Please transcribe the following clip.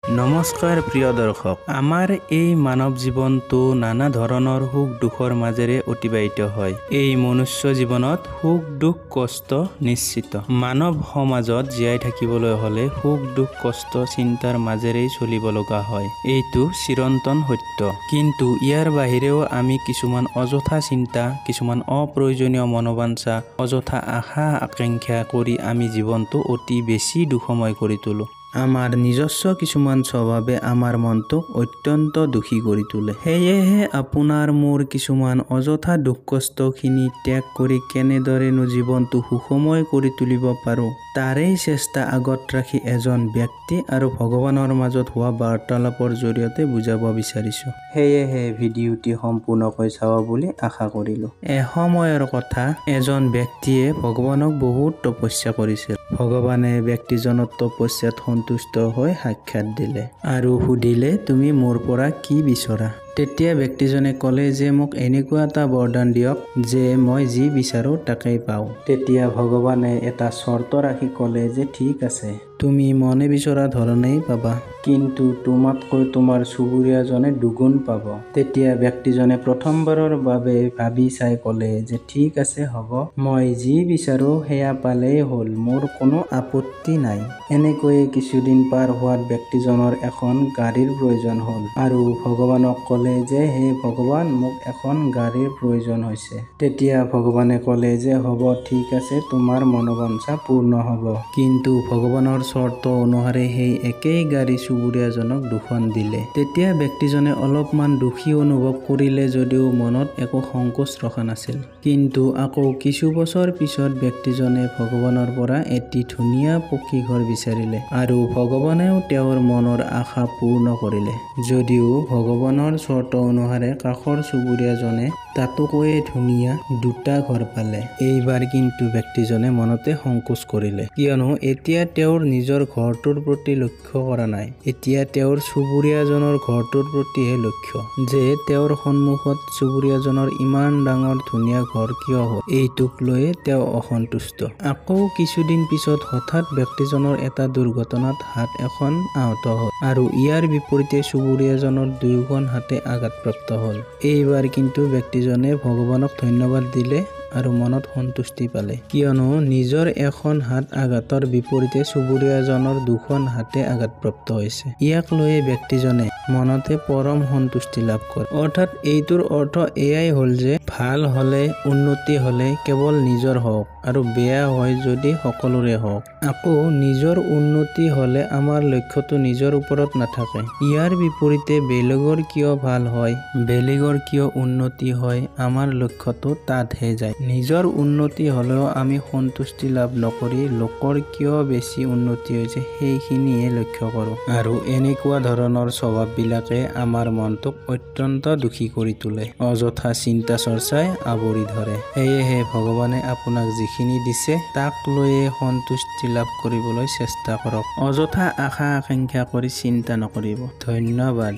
নমস্কাৰ প্ৰিয় দৰ্শক, আমাৰ এই মানৱ জীৱনটো নানা ধৰণৰ সুখ দুখৰ মাজেৰে অতিবাহিত হয়। এই মনুষ্য জীৱনত সুখ দুখ কষ্ট নিশ্চিত। মানৱ সমাজত জীয়াই থাকিবলৈ হ'লে সুখ দুখ কষ্ট চিন্তাৰ মাজেৰেই চলিব লগা হয়। এইটো চিৰন্তন সত্য। কিন্তু ইয়াৰ বাহিৰেও আমি কিছুমান অযথা চিন্তা, কিছুমান অপ্ৰয়োজনীয় মনোবাঞ্ছা, অযথা আশা আকাংক্ষা কৰি আমি জীৱনটো অতি বেছি দুখময় কৰি তোলো। আমাৰ নিজস্ব কিছুমান স্বভাৱে আমাৰ মনটোক অত্যন্ত দুখী কৰি তোলে। সেয়েহে আপোনাৰ মোৰ কিছুমান অযথা দুখ কষ্টখিনি ত্যাগ কৰি কেনেদৰেনো জীৱনটো সুখময় কৰি তুলিব পাৰোঁ, তাৰেই চেষ্টা আগত ৰাখি এজন ব্যক্তি আৰু ভগৱানৰ মাজত হোৱা বাৰ্তালাপৰ জৰিয়তে বুজাব বিচাৰিছোঁ। সেয়েহে ভিডিঅ'টি সম্পূৰ্ণকৈ চাব বুলি আশা কৰিলোঁ। এসময়ৰ কথা, এজন ব্যক্তিয়ে ভগৱানক বহুত তপস্যা কৰিছিল। ভগৱানে ব্যক্তিজনৰ তপস্যাত সন্তুষ্ট হৈ সাক্ষাৎ দিলে আৰু সুধিলে, তুমি মোৰ পৰা কি বিচৰা? তেতিয়া ব্যক্তিজনে ক'লে যে মোক এনেকুৱা এটা বৰদান দিয়ক যে মই যি বিচাৰো তাকেই পাওঁ। তেতিয়া ভগৱানে এটা চৰ্ত ৰাখি ক'লে যে ঠিক আছে, তুমি মনে বিচৰা ধৰণেই পাবা, কিন্তু তোমাতকৈ তোমাৰ চুবুৰীয়াজনে দুগুণ পাব। তেতিয়া ব্যক্তিজনে প্ৰথমবাৰৰ বাবে ভাবি চাই ক'লে যে ঠিক আছে হ'ব, মই যি বিচাৰো সেয়া পালেই হ'ল, মোৰ কোনো আপত্তি নাই। এনেকৈয়ে কিছুদিন পাৰ হোৱাত ব্যক্তিজনৰ এখন গাড়ীৰ প্ৰয়োজন হ'ল আৰু ভগৱানক ক'লে যে হে ভগৱান, মোক এখন গাড়ীৰ প্ৰয়োজন হৈছে। তেতিয়া ভগৱানে ক'লে যে হ'ব ঠিক আছে, তোমাৰ মনোবাঞ্ছা পূৰ্ণ হ'ব। কিন্তু ভগৱানৰ চৰ্ত অনুসাৰে সেই একেই গাড়ী চুবুৰীয়াজনক দুখন দিলে। তেতিয়া ব্যক্তিজনে অলপমান দুখী অনুভৱ কৰিলে যদিও মনত একো সংকোচ ৰখা নাছিল। কিন্তু আকৌ কিছু বছৰ পিছত ব্যক্তিজনে ভগৱানৰ পৰা এটি ধুনীয়া পকী ঘৰ বিচাৰিলে আৰু ভগৱানেও তেওঁৰ মনৰ আশা পূৰ্ণ কৰিলে। যদিও ভগৱানৰ চৰ্ত অনুসাৰে কাষৰ চুবুৰীয়াজনে তাতোকৈ ধুনীয়া দুটা ঘৰ পালে। এইবাৰ কিন্তু ব্যক্তিজনে মনতে সংকোচ কৰিলে, কিয়নো এতিয়া তেওঁৰ নিজৰ ঘৰটোৰ প্ৰতি লক্ষ্য কৰা নাই। এতিয়া তেওঁৰ চুবুৰীয়াজনৰ ঘৰটোৰ প্ৰতিহে লক্ষ্য, যে তেওঁৰ সন্মুখত চুবুৰীয়াজনৰ ইমান ডাঙৰ ধুনীয়া ঘৰ কিয় হ'ল, এইটোক লৈয়ে তেওঁ অসন্তুষ্ট। আকৌ কিছুদিন পিছত হঠাৎ ব্যক্তিজনৰ এটা দুৰ্ঘটনাত হাত এখন আহত হ'ল আৰু ইয়াৰ বিপৰীতে চুবুৰীয়াজনৰ দুয়োখন হাতে আঘাতপ্ৰাপ্ত হ'ল। এইবাৰ কিন্তু ব্যক্তিজনে ভগৱানক ধন্যবাদ দিলে আৰু মনত সন্তুষ্টি পালে, কিয়নো নিজৰ এখন হাত আঘাতৰ বিপৰীতে চুবুৰীয়াজনৰ দুখন হাতে আঘাতপ্ৰাপ্ত হৈছে। ইয়াক লৈয়ে ব্যক্তিজনে মনতে পৰম সন্তুষ্টি লাভ কৰে। অৰ্থাৎ এইটোৰ অৰ্থ এয়াই হ'ল যে ভাল হ'লে, উন্নতি হ'লে কেৱল নিজৰ হওক আৰু বেয়া হয় যদি সকলোৰে হওক। আকৌ নিজৰ উন্নতি হ'লে আমাৰ লক্ষ্যটো নিজৰ ওপৰত নাথাকে। ইয়াৰ বিপৰীতে বেলেগৰ কিয় ভাল হয়, বেলেগৰ কিয় উন্নতি হয়, আমাৰ লক্ষ্যটো তাতহে যায়। নিজৰ উন্নতি হ'লেও আমি সন্তুষ্টি লাভ নকৰি লোকৰ কিয় বেছি উন্নতি হৈছে সেইখিনিহে লক্ষ্য কৰোঁ। আৰু এনেকুৱা ধৰণৰ স্বভাৱবিলাকে আমাৰ মনটোক অত্যন্ত দুখী কৰি তোলে। অযথা চিন্তা চৰ্চাই আৱৰি ধৰে। সেয়েহে ভগৱানে আপোনাক যিখিনি দিছে তাক লৈয়ে সন্তুষ্টি লাভ কৰিবলৈ চেষ্টা কৰক। অযথা আশা আকাংক্ষা কৰি চিন্তা নকৰিব। ধন্যবাদ।